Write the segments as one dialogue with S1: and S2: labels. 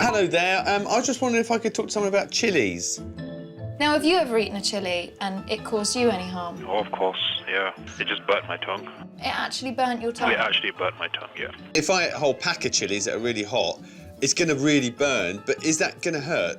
S1: Hello there. I was just wondering if I could talk to someone about chillies.
S2: Now, have you ever eaten a chilli and it caused you any harm?
S3: Oh, of course, yeah. It just burnt my tongue.
S2: It actually burnt your tongue?
S3: It actually burnt my tongue, yeah.
S1: If I eat a whole pack of chillies that are really hot, it's going to really burn, but is that going to hurt?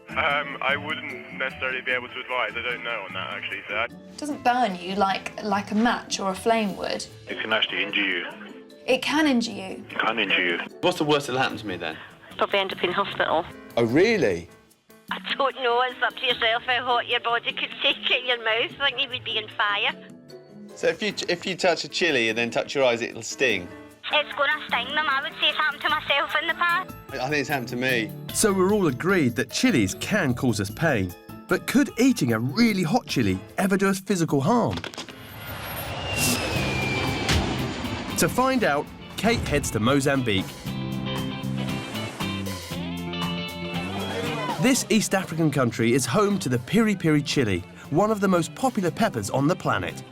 S3: I wouldn't necessarily be able to advise. I don't know on that, actually. So
S2: It doesn't burn you like a match or a flame would.
S3: it can actually injure you.
S2: It can injure you.
S3: It can injure you.
S1: What's the worst that'll happen to me then?
S4: Probably end up in hospital.
S1: Oh, really?
S4: I don't know, it's up to yourself how hot your body could take it in your mouth. I think you would be on fire.
S1: So if you touch a chilli and then touch your eyes, it'll sting?
S4: It's going to sting them. I would say it's happened to myself in the past.
S1: I think it's happened to me.
S5: So we're all agreed that chilies can cause us pain. But could eating a really hot chili ever do us physical harm? To find out, Kate heads to Mozambique. This East African country is home to the peri chilli, one of the most popular peppers on the planet.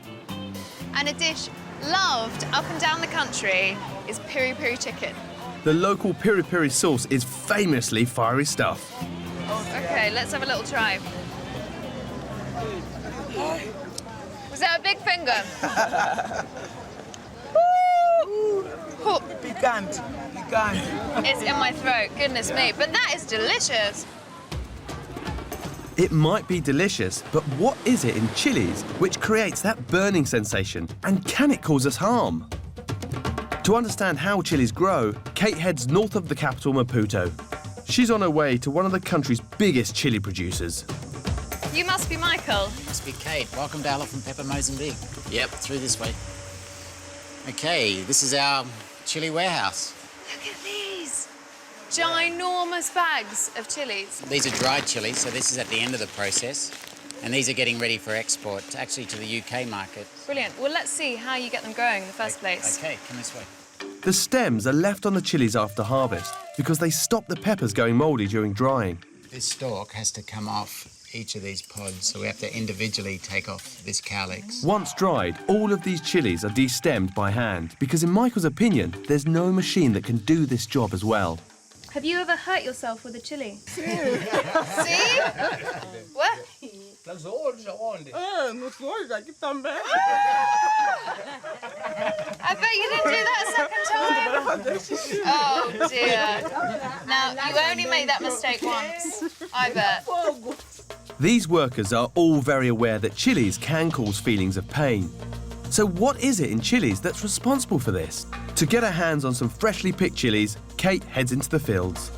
S6: And a dish loved up and down the country is peri chicken.
S5: The local peri sauce is famously fiery stuff.
S6: Okay, let's have a little try. Was that a big finger? Oh,
S7: Picante.
S6: it's in my throat, goodness me. But that is delicious.
S5: It might be delicious, but what is it in chilies which creates that burning sensation? And can it cause us harm? To understand how chilies grow, Kate heads north of the capital, Maputo. She's on her way to one of the country's biggest chili producers.
S6: You must be Michael.
S8: Must be Kate. Welcome to Elephant Pepper, Mozambique. Yep, through this way. Okay, this is our chili warehouse.
S6: Look at these. Ginormous bags of chilies.
S8: These are dried chilies, so this is at the end of the process. And these are getting ready for export, actually to the UK market.
S6: Brilliant. Well, let's see how you get them growing in the first place.
S8: Okay, come this way.
S5: The stems are left on the chilies after harvest because they stop the peppers going mouldy during drying.
S8: This stalk has to come off each of these pods, so we have to individually take off this cowlicks.
S5: Once dried, all of these chilies are destemmed by hand because, in Michael's opinion, there's no machine that can do this job as well.
S2: Have you ever hurt yourself with a chili?
S6: See? What? I bet you didn't do that a second time. Oh, dear. Now, you only made that mistake once, I bet.
S5: These workers are all very aware that chilies can cause feelings of pain. So what is it in chilies that's responsible for this? To get her hands on some freshly picked chilies, Kate heads into the fields.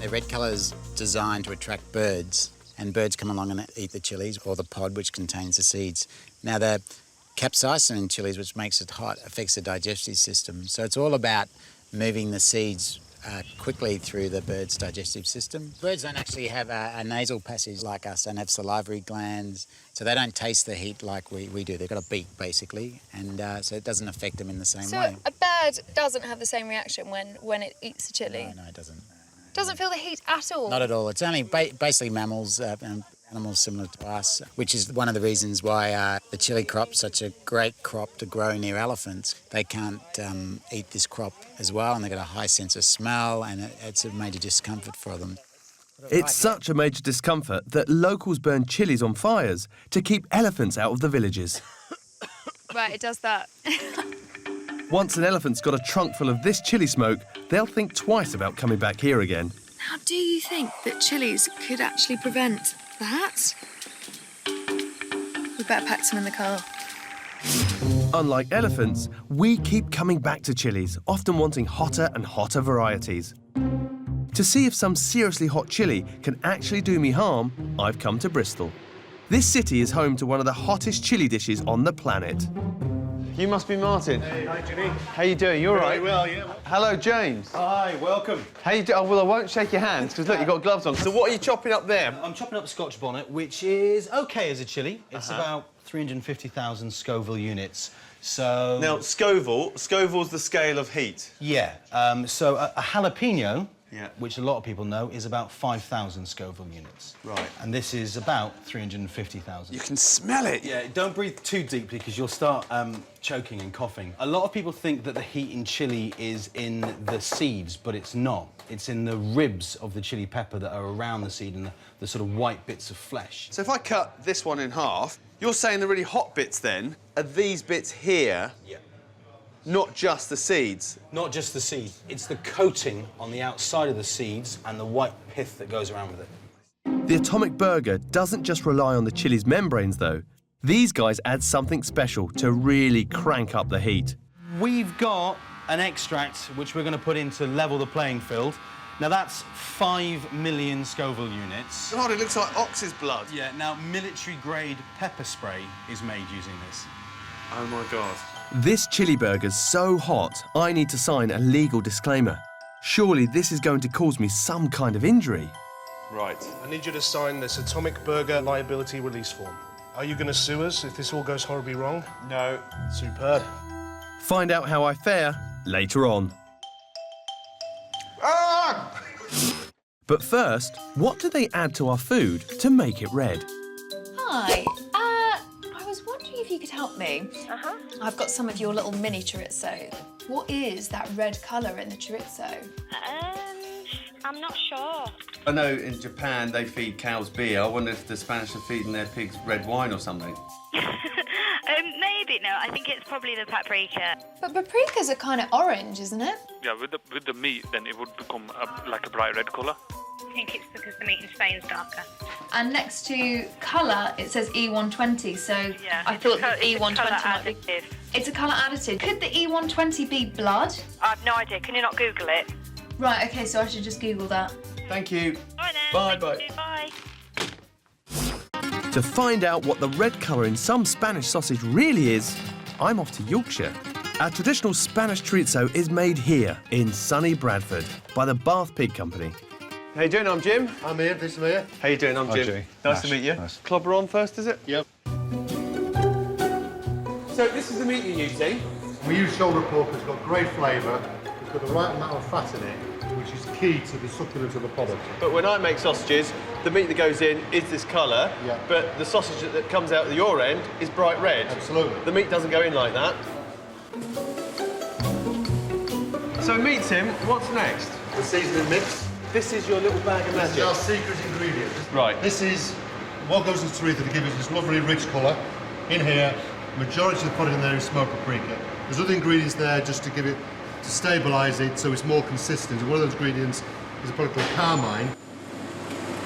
S8: The red colour is designed to attract birds, and birds come along and eat the chilies, or the pod, which contains the seeds. Now, the capsaicin in chilies, which makes it hot, affects the digestive system. So it's all about moving the seeds quickly through the bird's digestive system. Birds don't actually have a nasal passage like us, don't have salivary glands, so they don't taste the heat like we do. They've got a beak, basically, and so it doesn't affect them in the same way.
S6: So a bird doesn't have the same reaction when it eats a chili?
S8: No, it doesn't.
S6: Doesn't feel the heat at all?
S8: Not at all. It's only basically mammals, animals similar to us, which is one of the reasons why the chili crop's such a great crop to grow near elephants. They can't eat this crop as well, and they've got a high sense of smell, and it's a major discomfort for them.
S5: It's such a major discomfort that locals burn chilies on fires to keep elephants out of the villages.
S6: Right, it does that.
S5: Once an elephant's got a trunk full of this chili smoke, they'll think twice about coming back here again.
S2: Now, do you think that chilies could actually prevent that? We better pack some in the car.
S5: Unlike elephants, we keep coming back to chilies, often wanting hotter and hotter varieties. To see if some seriously hot chili can actually do me harm, I've come to Bristol. This city is home to one of the hottest chili dishes on the planet.
S1: You must be Martin.
S9: Hey, hi, Jimmy.
S1: How you doing? You all right?
S9: Very well, yeah.
S1: Hello, James.
S9: Hi, welcome.
S1: How you doing? Oh, well, I won't shake your hands because look, you've got gloves on. So what are you chopping up there?
S9: I'm chopping up a Scotch bonnet, which is OK as a chilli. It's about 350,000 Scoville units. So...
S1: Now, Scoville's the scale of heat.
S9: Yeah. So a jalapeno which a lot of people know is about 5,000 Scoville units.
S1: Right.
S9: And this is about 350,000.
S1: You can smell it.
S9: Yeah, don't breathe too deeply because you'll start choking and coughing. A lot of people think that the heat in chilli is in the seeds, but it's not. It's in the ribs of the chili pepper that are around the seed and the sort of white bits of flesh.
S1: So if I cut this one in half, you're saying the really hot bits then are these bits here?
S9: Yeah.
S1: Not just the seeds?
S9: Not just the seed. It's the coating on the outside of the seeds and the white pith that goes around with it.
S5: The atomic burger doesn't just rely on the chili's membranes, though. These guys add something special to really crank up the heat.
S9: We've got an extract which we're going to put in to level the playing field. Now, that's 5 million Scoville units.
S1: God, it looks like ox's blood.
S9: Yeah, now, military-grade pepper spray is made using this.
S1: Oh, my God.
S5: This chili burger's so hot, I need to sign a legal disclaimer. Surely this is going to cause me some kind of injury.
S1: Right.
S7: I need you to sign this Atomic Burger Liability Release Form. Are you going to sue us if this all goes horribly wrong?
S1: No.
S7: Superb.
S5: Find out how I fare later on.
S1: Ah!
S5: But first, what do they add to our food to make it red?
S6: Hi. I was wondering if you could help me. I've got some of your little mini chorizo. What is that red colour in the chorizo?
S4: I'm not sure.
S1: I know in Japan they feed cows beer. I wonder if the Spanish are feeding their pigs red wine or something.
S4: Maybe, no. I think it's probably the paprika.
S6: But paprikas are kind of orange, isn't it?
S10: Yeah, with the meat, then it would become like a bright red colour.
S4: I think it's because the meat in Spain's darker.
S6: And next to colour, it says E120, so
S4: Yeah,
S6: I thought the
S4: it's a
S6: E120
S4: colour
S6: might be...
S4: additive.
S6: It's a colour additive. Could the E120 be blood?
S4: I've no idea. Can you not Google it?
S6: Right, OK, so I should just Google that.
S1: Thank you.
S4: All right, then.
S1: Bye,
S4: Thank
S1: bye.
S4: you. Bye.
S5: To find out what the red colour in some Spanish sausage really is, I'm off to Yorkshire. Our traditional Spanish chorizo is made here in sunny Bradford by the Bath Pig Company.
S1: How you doing? I'm Jim.
S11: I'm here, this is Mia.
S1: How you doing? I'm Jim.
S11: Jimmy.
S1: Nice to meet you.
S11: Nice.
S1: Clobber on first, is it?
S11: Yep.
S1: So this is the meat you're using?
S11: We use shoulder pork, it's got great flavour, it's got the right amount of fat in it, which is key to the succulence of the product.
S1: But when I make sausages, the meat that goes in is this colour,
S11: Yeah.
S1: but the sausage that comes out at your end is bright red.
S11: Absolutely.
S1: The meat doesn't go in like that. So meat, Tim, what's next?
S11: The seasoning mix.
S1: This is your little bag of
S11: This is
S1: magic.
S11: our secret ingredient.
S1: Right.
S11: This is what goes into chorizo to give us this lovely rich colour. In here, majority of the product in there is smoked paprika. There's other ingredients there just to give it, to stabilise it so it's more consistent. And one of those ingredients is a product called carmine.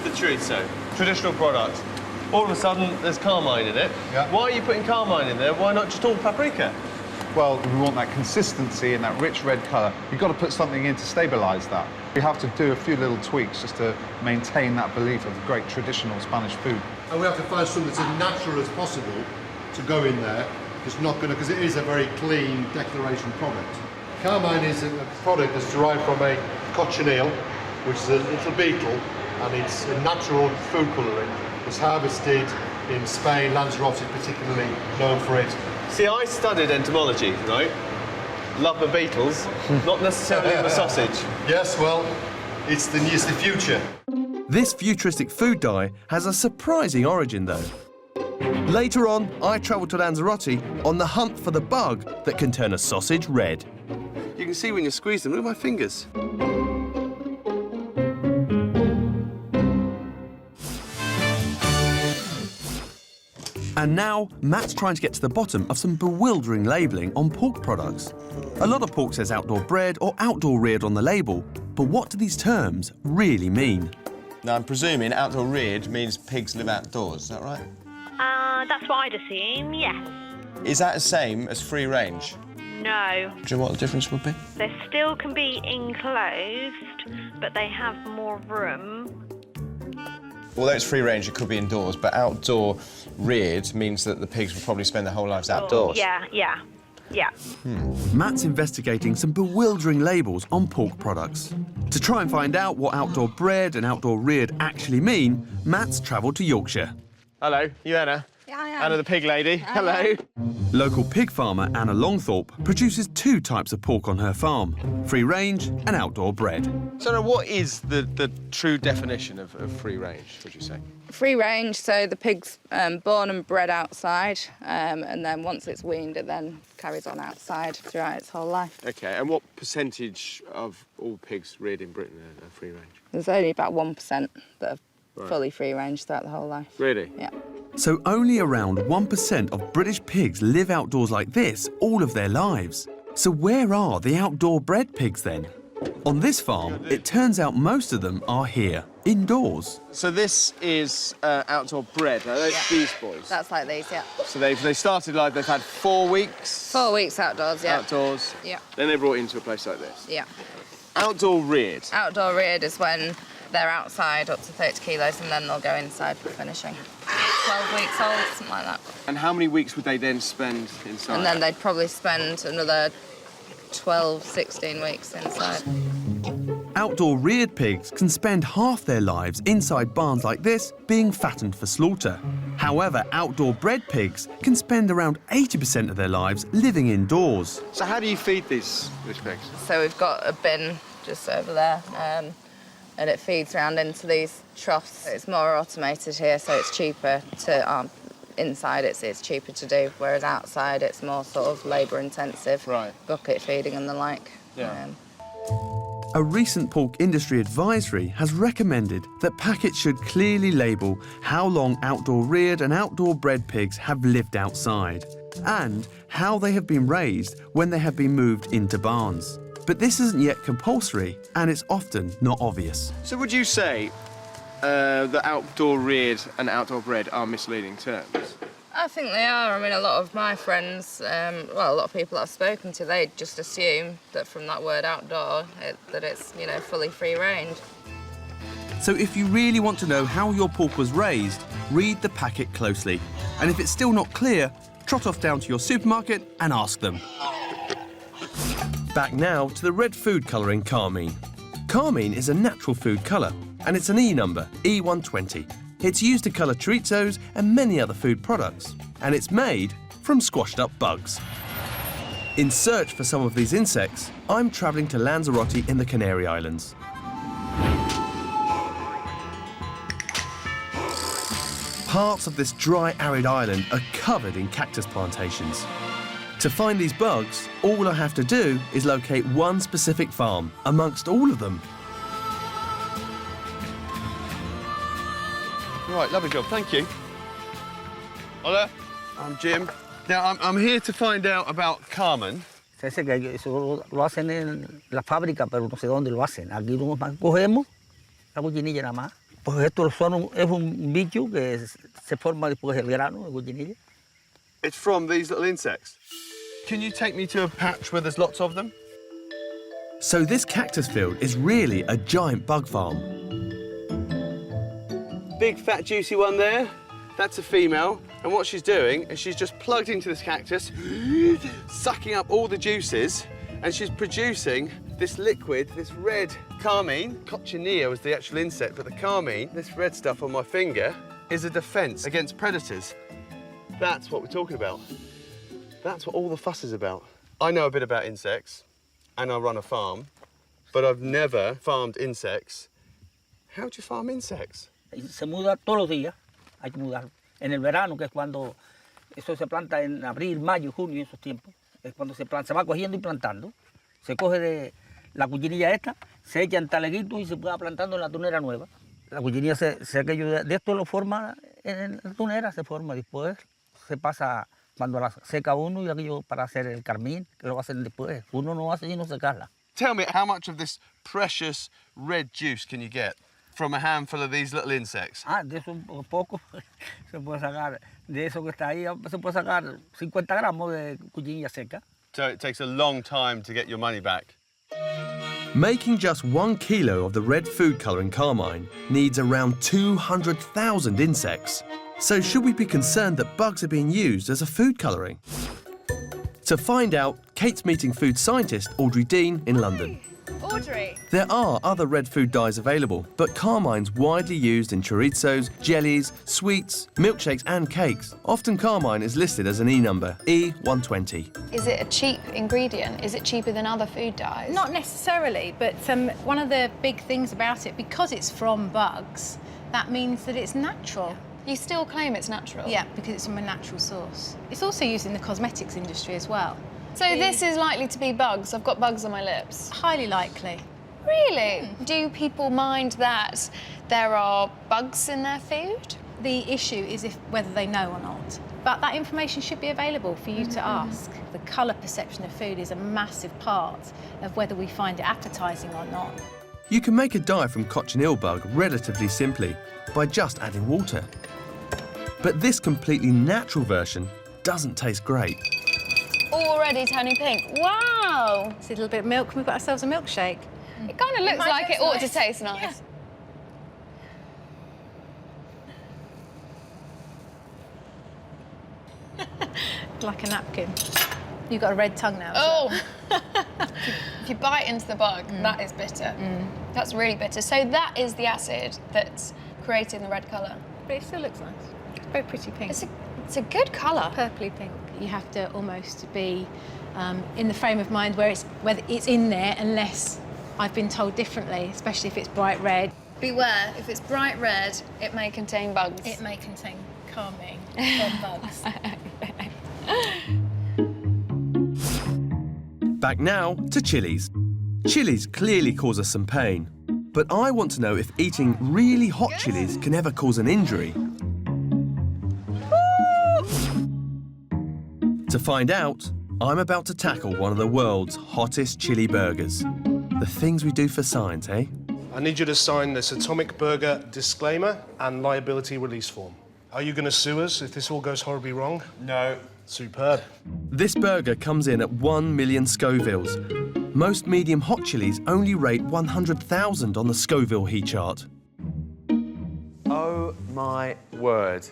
S1: The chorizo, traditional product. All of a sudden, there's carmine in it.
S11: Yeah.
S1: Why are you putting carmine in there? Why not just all paprika?
S12: Well, we want that consistency and that rich red colour. You've got to put something in to stabilise that. We have to do a few little tweaks just to maintain that belief of great traditional Spanish food.
S11: And we have to find something that's as natural as possible to go in there. It's not going to, because it is a very clean declaration product. Carmine is a product that's derived from a cochineal, which is a little beetle, and it's a natural food colouring. It's harvested in Spain. Lanzarote is particularly known for it.
S1: See, I studied entomology, right? Love the beetles, not necessarily the sausage.
S11: Yes, well, it's the future.
S5: This futuristic food dye has a surprising origin, though. Later on, I travel to Lanzarote on the hunt for the bug that can turn a sausage red.
S1: You can see when you squeeze them. Look at my fingers.
S5: And now, Matt's trying to get to the bottom of some bewildering labelling on pork products. A lot of pork says outdoor-bred or outdoor-reared on the label, but what do these terms really mean?
S13: Now, I'm presuming outdoor-reared means pigs live outdoors, is that right?
S4: That's what I'd assume, yes.
S13: Is that the same as free-range?
S4: No.
S13: Do you know what the difference would be?
S4: They still can be enclosed, but they have more room.
S13: Although it's free-range, it could be indoors, but outdoor-reared means that the pigs will probably spend their whole lives outdoors.
S4: Yeah.
S5: Matt's investigating some bewildering labels on pork products. To try and find out what outdoor-bred and outdoor-reared actually mean, Matt's travelled to Yorkshire.
S1: Hello, you Anna?
S14: Yeah, I
S9: Anna the pig lady. Hello.
S5: Local pig farmer Anna Longthorpe produces 2 types of pork on her farm, free range and outdoor bred.
S13: So Anna, what is the true definition of free range, would you say?
S14: Free range, so the pig's born and bred outside, and then once it's weaned, it then carries on outside throughout its whole life.
S13: OK, and what percentage of all pigs reared in Britain are free range?
S14: There's only about 1% that are fully free range throughout the whole life.
S13: Really?
S14: Yeah.
S5: So only around 1% of British pigs live outdoors like this all of their lives. So where are the outdoor bred pigs then? On this farm, it turns out most of them are here, indoors.
S13: So this is outdoor bred. Are those these boys?
S14: That's like these, yeah.
S13: So they started live, they've had 4 weeks?
S14: 4 weeks outdoors, yeah.
S13: Outdoors?
S14: Yeah.
S13: Then they're brought into a place like this?
S14: Yeah.
S13: Outdoor reared?
S14: Outdoor reared is when they're outside up to 30 kilos and then they'll go inside for finishing. 12 weeks old, something like that.
S13: And how many weeks would they then spend inside?
S14: And then they'd probably spend another 12, 16 weeks inside.
S5: Outdoor reared pigs can spend half their lives inside barns like this being fattened for slaughter. However, outdoor bred pigs can spend around 80% of their lives living indoors.
S13: So how do you feed these pigs?
S14: So we've got a bin just over there, and it feeds around into these troughs. It's more automated here, so it's cheaper to... inside it's cheaper to do, whereas outside it's more sort of labour intensive, bucket feeding and the like.
S13: Yeah.
S5: A recent pork industry advisory has recommended that packets should clearly label how long outdoor reared and outdoor bred pigs have lived outside and how they have been raised when they have been moved into barns. But this isn't yet compulsory and it's often not obvious.
S13: So would you say that outdoor reared and outdoor bred are misleading terms?
S14: I think they are. I mean, a lot of my friends, well, a lot of people I've spoken to, they just assume that from that word outdoor, that it's, you know, fully free range.
S5: So if you really want to know how your pork was raised, read the packet closely. And if it's still not clear, trot off down to your supermarket and ask them. Back now to the red food colouring carmine. Carmine is a natural food colour, and it's an E number, E120. It's used to colour chorizos and many other food products, and it's made from squashed up bugs. In search for some of these insects, I'm travelling to Lanzarote in the Canary Islands. Parts of this dry, arid island are covered in cactus plantations. To find these bugs, all I have to do is locate one specific farm amongst all of them.
S1: Right, lovely job, thank you. Hola, I'm Jim. Now, I'm here to find out about Carmen.
S15: Se dice que eso lo hacen en la fábrica, pero no sé dónde lo hacen. Aquí nosotros cogemos la cochinilla nada más. Pues esto es un bicho que se forma después del grano, de cochinilla.
S1: It's from these little insects. Can you take me to a patch where there's lots of them?
S5: So this cactus field is really a giant bug farm.
S9: Big, fat, juicy one there. That's a female. And what she's doing is she's just plugged into this cactus, sucking up all the juices, and she's producing this liquid, this red carmine. Cochineal is the actual insect, but the carmine, this red stuff on my finger, is a defence against predators. That's what we're talking about. That's what all the fuss is about. I know a bit about insects, and I run a farm, but I've never farmed insects. How do you farm insects?
S15: Se muda todos los días, hay que mudar. En el verano, que es cuando eso se planta en abril, mayo, junio, esos tiempos, es cuando se planta, se va cogiendo y plantando. Se coge de la cuchinilla esta, se echa en taleguitos y se va plantando en la tunera nueva. La cuchinilla de esto lo forma en la tunera, se forma después, se pasa cuando la seca uno y aquello para hacer el carmín, que lo hacen después. Uno no hace sino secarla.
S1: Tell me, how much of this precious red juice can you get from a handful of these little insects?
S15: Ah, de eso poco se puede sacar, de eso que está ahí, se puede sacar 50 gramos de cuchinilla seca.
S1: So it takes a long time to get your money back.
S5: Making just 1 kilo of the red food colouring carmine needs around 200,000 insects. So should we be concerned that bugs are being used as a food colouring? To find out, Kate's meeting food scientist Audrey Dean in London.
S6: Audrey.
S5: There are other red food dyes available, but carmine's widely used in chorizos, jellies, sweets, milkshakes and cakes. Often carmine is listed as an E number, E120.
S6: Is it a cheap ingredient? Is it cheaper than other food dyes?
S16: Not necessarily, but one of the big things about it, because it's from bugs, that means that it's natural.
S6: You still claim it's natural?
S16: Yeah, because it's from a natural source. It's also used in the cosmetics industry as well.
S6: So this is likely to be bugs? I've got bugs on my lips.
S16: Highly likely.
S6: Really? Do people mind that there are bugs in their food?
S16: The issue is whether they know or not. But that information should be available for you to ask. The colour perception of food is a massive part of whether we find it appetising or not.
S5: You can make a dye from cochineal bug relatively simply by just adding water. But this completely natural version doesn't taste great.
S6: Already turning pink. Wow!
S16: It's a little bit of milk and we've got ourselves a milkshake.
S6: It kind of looks like it ought to taste nice.
S16: Yeah. Like a napkin. You've got a red tongue now.
S6: Oh! If you bite into the bug, that is bitter. That's really bitter. So that is the acid that's creating the red colour.
S16: But it still looks nice. It's very pretty pink.
S6: It's a good colour.
S16: Purpley pink. You have to almost be in the frame of mind whether it's in there unless I've been told differently, especially if it's bright red.
S6: Beware, if it's bright red, it may contain bugs.
S16: It may contain calming from bugs.
S5: Back now to chilies. Chilies clearly cause us some pain, but I want to know if eating really hot chilies can ever cause an injury. To find out, I'm about to tackle one of the world's hottest chili burgers. The things we do for science, eh?
S7: I need you to sign this atomic burger disclaimer and liability release form. Are you going to sue us if this all goes horribly wrong?
S13: No.
S7: Superb.
S5: This burger comes in at 1 million Scovilles. Most medium hot chilies only rate 100,000 on the Scoville heat chart.
S1: Oh my word.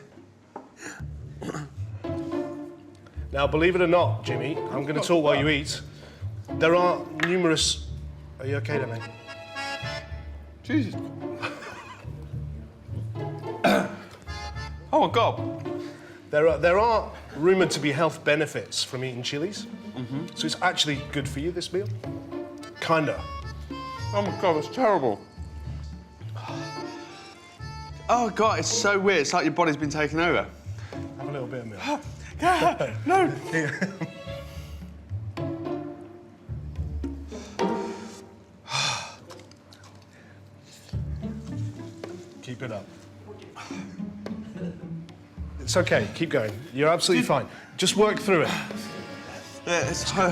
S7: Now, believe it or not, Jimmy, I'm going to talk while you eat. There are numerous... Are you OK, Danny?
S1: Jesus. Oh, my God.
S7: There are rumoured to be health benefits from eating chilies. So it's actually good for you, this meal? Kinda.
S1: Oh, my God, it's terrible. Oh, God, it's so weird. It's like your body's been taken over.
S7: Have a little bit of milk.
S1: No!
S7: Keep it up. It's OK, keep going. You're absolutely fine. Just work through it.
S1: Yeah, it's... how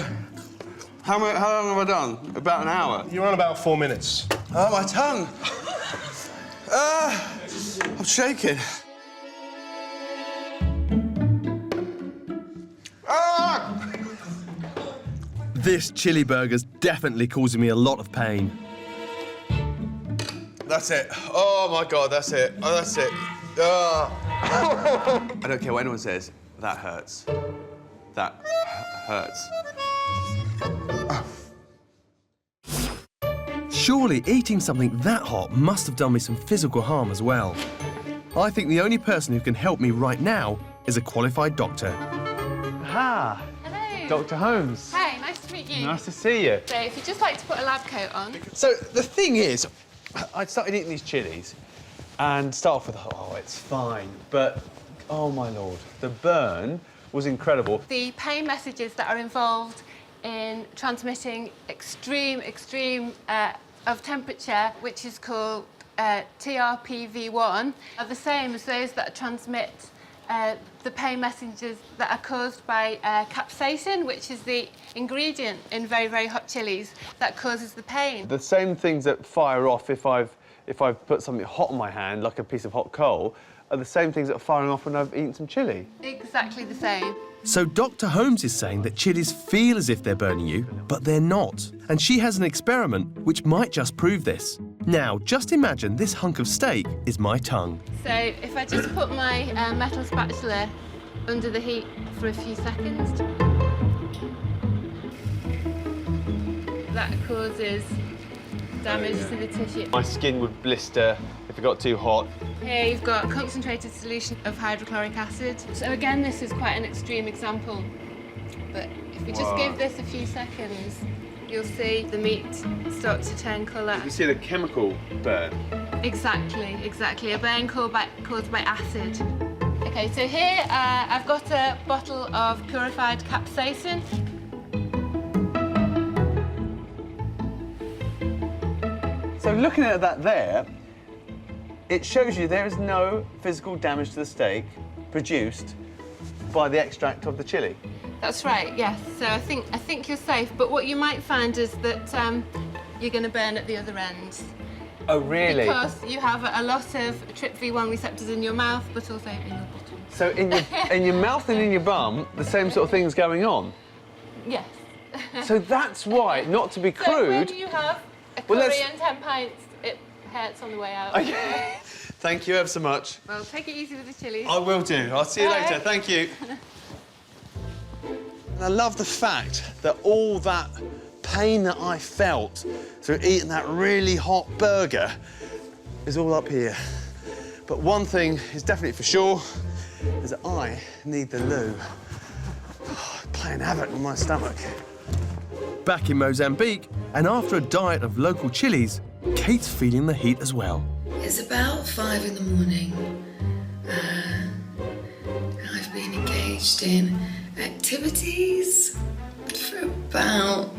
S1: long have I done? About an hour?
S7: You're on about 4 minutes.
S1: Oh, my tongue! I'm shaking.
S5: This chili burger's definitely causing me a lot of pain.
S1: That's it. Oh, my God, that's it. Oh, that's it. I don't care what anyone says. That hurts. That hurts.
S5: Surely eating something that hot must have done me some physical harm as well. I think the only person who can help me right now is a qualified doctor.
S17: Ah,
S2: Hello.
S17: Dr. Holmes.
S2: Hey, nice to meet you.
S17: Nice to see you.
S2: So if you'd just like to put a lab coat on.
S17: So the thing is, I'd started eating these chilies and start off with, oh, it's fine, but, oh my Lord, the burn was incredible.
S2: The pain messages that are involved in transmitting extreme of temperature, which is called TRPV1, are the same as those that transmit the pain messages that are caused by capsaicin, which is the ingredient in very, very hot chilies that causes the pain.
S17: The same things that fire off if I've put something hot on my hand, like a piece of hot coal, are the same things that are firing off when I've eaten some chilli.
S2: Exactly the same.
S5: So Dr. Holmes is saying that chilies feel as if they're burning you, but they're not. And she has an experiment which might just prove this. Now, just imagine this hunk of steak is my tongue.
S2: So if I just put my metal spatula under the heat for a few seconds, that causes damage to the tissue.
S17: My skin would blister if it got too hot.
S2: Here you've got a concentrated solution of hydrochloric acid. So again, this is quite an extreme example, but if we just give this a few seconds, you'll see the meat start to turn colour.
S17: You can see the chemical burn.
S2: Exactly, exactly. A burn caused by acid. Okay, so here I've got a bottle of purified capsaicin.
S17: So looking at that there, it shows you there is no physical damage to the steak produced by the extract of the chilli.
S2: That's right, yes. So I think you're safe, but what you might find is that you're going to burn at the other end.
S17: Oh, really?
S2: Because you have a lot of TRPV1 receptors in your mouth, but also in your bottom.
S17: So in your mouth and in your bum, the same sort of thing's going on?
S2: Yes.
S17: So that's why, not to be
S2: So
S17: crude...
S2: when you have a curry and 10 pints, it hurts on the way out.
S17: Okay. Thank you ever so much.
S2: Well, take it easy with the chilies.
S17: I will do. I'll see you
S2: Bye.
S17: later. Thank you. And I love the fact that all that pain that I felt through eating that really hot burger is all up here. But one thing is definitely for sure, is that I need the loo. Playing havoc with my stomach.
S5: Back in Mozambique, and after a diet of local chilies, Kate's feeling the heat as well.
S18: It's about 5 in the morning. I've been engaged in activities for about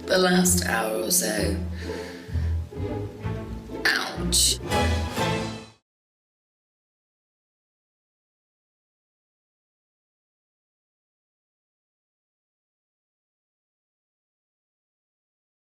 S18: the last hour or so. Ouch.